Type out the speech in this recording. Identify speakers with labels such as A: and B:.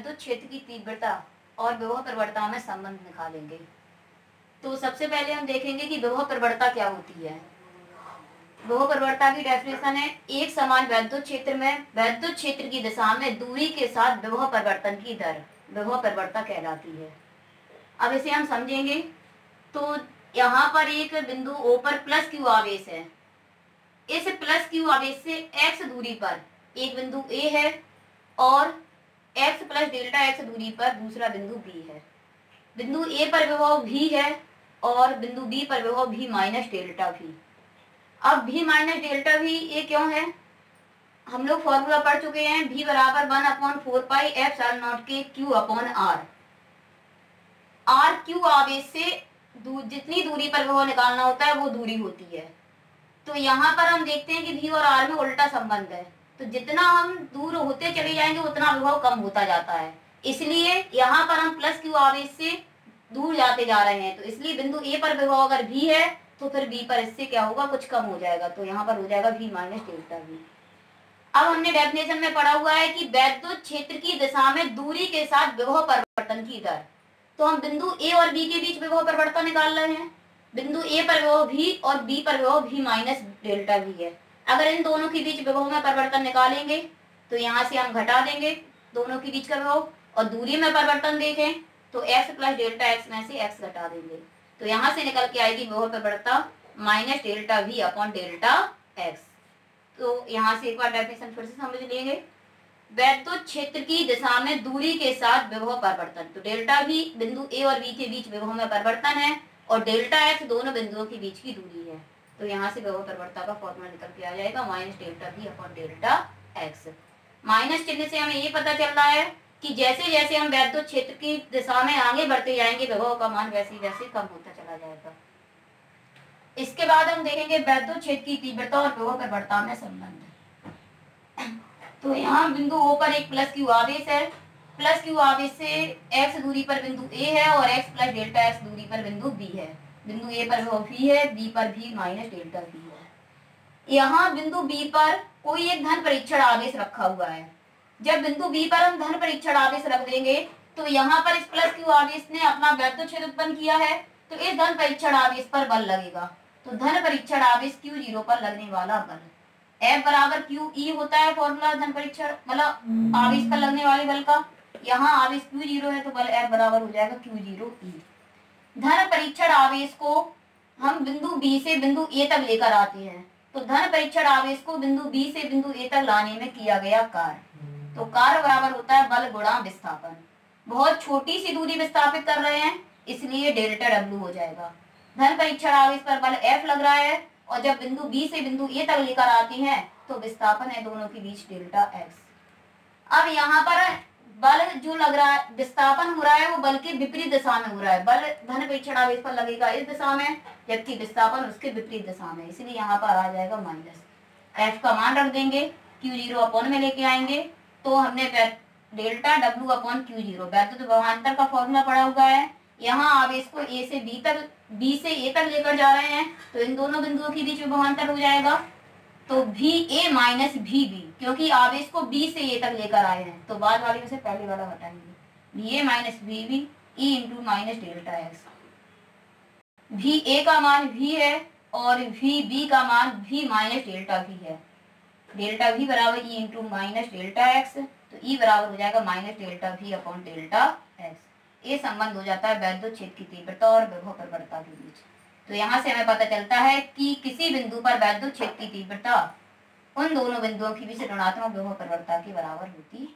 A: वैद्युत क्षेत्र की तीव्रता और विभव प्रवणता में संबंध निकालेंगे। तो सबसे पहले हम देखेंगे कि विभव प्रवणता क्या होती है। विभव प्रवणता की डेफिनेशन है एक समान वैद्युत क्षेत्र में वैद्युत क्षेत्र की दिशा में दूरी के साथ विभव परिवर्तन की दर विभव प्रवणता कहलाती है। अब इसे हम समझेंगे। तो यहाँ पर एक बिंदु O पर प्लस क्यू आवेश है। इस प्लस क्यू आवेश से x दूरी पर एक बिंदु A है और x प्लस डेल्टा x दूरी पर दूसरा बिंदु B है। बिंदु A पर विभव V है और बिंदु B पर विभव V माइनस डेल्टा V। अब V माइनस डेल्टा V ये क्यों है? हम लोग फॉर्मूला पढ़ चुके हैं, V बराबर 1/4 पाई एप्सिलॉन नॉट के Q upon R। R Q आवेश से जितनी दूरी पर विभव निकालना होता है वो दूरी होती है। तो यहाँ पर हम देखते हैं कि V और R में उल्टा संबंध है। तो जितना हम दूर होते चले जाएंगे उतना विभव कम होता जाता है। इसलिए यहाँ पर हम प्लस Q आवेश से दूर जाते जा रहे हैं। तो इसलिए बिंदु A पर विभव अगर V है तो फिर B पर इससे क्या होगा, कुछ कम हो जाएगा। तो यहाँ पर हो जाएगा V माइनस डेल्टा V। अब हमने डेफिनेशन में पढ़ा हुआ है कि वैद्युत क्षेत्र की दिशा में दूरी के साथ विभव परिवर्तन की दर। तो हम बिंदु A और B के बीच विभव परिवर्तन निकाल रहे हैं। बिंदु A पर विभव V और B पर विभव V माइनस डेल्टा V है। अगर इन दोनों के बीच विभव में परिवर्तन निकालेंगे तो यहाँ से हम घटा देंगे दोनों के बीच का विभव, और दूरी में परिवर्तन देखें तो x प्लस डेल्टा x में से x घटा देंगे। तो यहाँ से निकल के आएगी विभव प्रवणता minus delta V upon delta x। तो यहाँ से एक बार डेफिनेशन फिर से समझ लेंगे। वैद्युत क्षेत्र की दिशा में दूरी के साथ विभव परिवर्तन। तो डेल्टा V बिंदु A और B के बीच विभव में परिवर्तन है और डेल्टा x दोनों बिंदुओं के बीच की दूरी है। तो यहाँ से विभव परिवर्तन का फॉर्मूला निकल के आ जाएगा minus delta V upon delta x। Minus चिन्ह से हमें ये पता चल रहा है कि जैसे जैसे हम वैद्युत क्षेत्र की दिशा में आगे बढ़ते जाएंगे विभव का मान वैसे वैसे कम होता चला जाएगा। इसके बाद हम देखेंगे वैद्युत क्षेत्र की तीव्रता और विभव प्रवणता में संबंध। तो यहाँ बिंदु O पर एक प्लस क्यू आवेश है। प्लस क्यू आवेश से x दूरी पर बिंदु A है और x प्लस डेल्टा x दूरी पर बिंदु B है। बिंदु A पर विभव V है, B पर V माइनस डेल्टा V है। यहाँ बिंदु B पर कोई एक धन परीक्षण आवेश रखा हुआ है। जब बिंदु B पर हम धन परीक्षण आवेश रख देंगे तो यहाँ पर इस प्लस क्यू आवेश ने अपना वैद्युत क्षेत्र उत्पन्न किया है। तो इस धन परीक्षण आवेश पर बल लगेगा। तो धन परीक्षण आवेश Q0 पर लगने वाला बल F बराबर QE होता है फॉर्मूला धन परीक्षण मतलब आवेश पर लगने वाले बल का। यहाँ आवेश Q0 है तो बल F बराबर हो जाएगा Q0E। धन परीक्षण आवेश को हम बिंदु B से बिंदु A तक लेकर आते हैं। तो धन परीक्षण आवेश को बिंदु B से बिंदु A तक लाने में किया गया कार्य। तो कार्य बराबर होता है बल गुणा विस्थापन। बहुत छोटी सी दूरी विस्थापित कर रहे हैं इसलिए डेल्टा W हो जाएगा। धन परीक्षण आवेश पर बल F लग रहा है और जब बिंदु B से बिंदु A तक लेकर आते हैं तो विस्थापन है दोनों के बीच डेल्टा x। अब यहाँ पर बल जो लग रहा है विस्थापन हो रहा है वो बल के विपरीत दिशा में हो रहा है। बल धन परीक्षण आवेश पर लगेगा इस दिशा में जबकि विस्थापन उसके विपरीत दिशा में, इसलिए यहाँ पर आ जाएगा माइनस। F का मान रख देंगे, Q0 अपॉन में लेके आएंगे। तो हमने डेल्टा W अपॉन Q0 वैद्युत विभवांतर का फॉर्मूला पढ़ा हुआ है। यहाँ आवेश को A से B से A तक लेकर जा रहे हैं तो इन दोनों बिंदुओं के बीच विभवांतर हो जाएगा। तो VA माइनस VB, क्योंकि आवेश को B से A तक लेकर आए हैं तो बाद वाले में से पहले वाला हटाएंगे। VA minus VB E into minus delta x। VA का मान V है और VB का मान V माइनस डेल्टा V है। डेल्टा V बराबर E into minus delta x। तो E बराबर हो जाएगा minus delta V upon delta x। ये संबंध हो जाता है वैद्युत क्षेत्र की तीव्रता और विभव प्रवणता के बीच। तो यहाँ से हमें पता चलता है कि किसी बिंदु पर वैद्युत क्षेत्र की तीव्रता उन दोनों बिंदुओं की बीच ऋणात्मक विभव प्रवणता के बराबर होती है।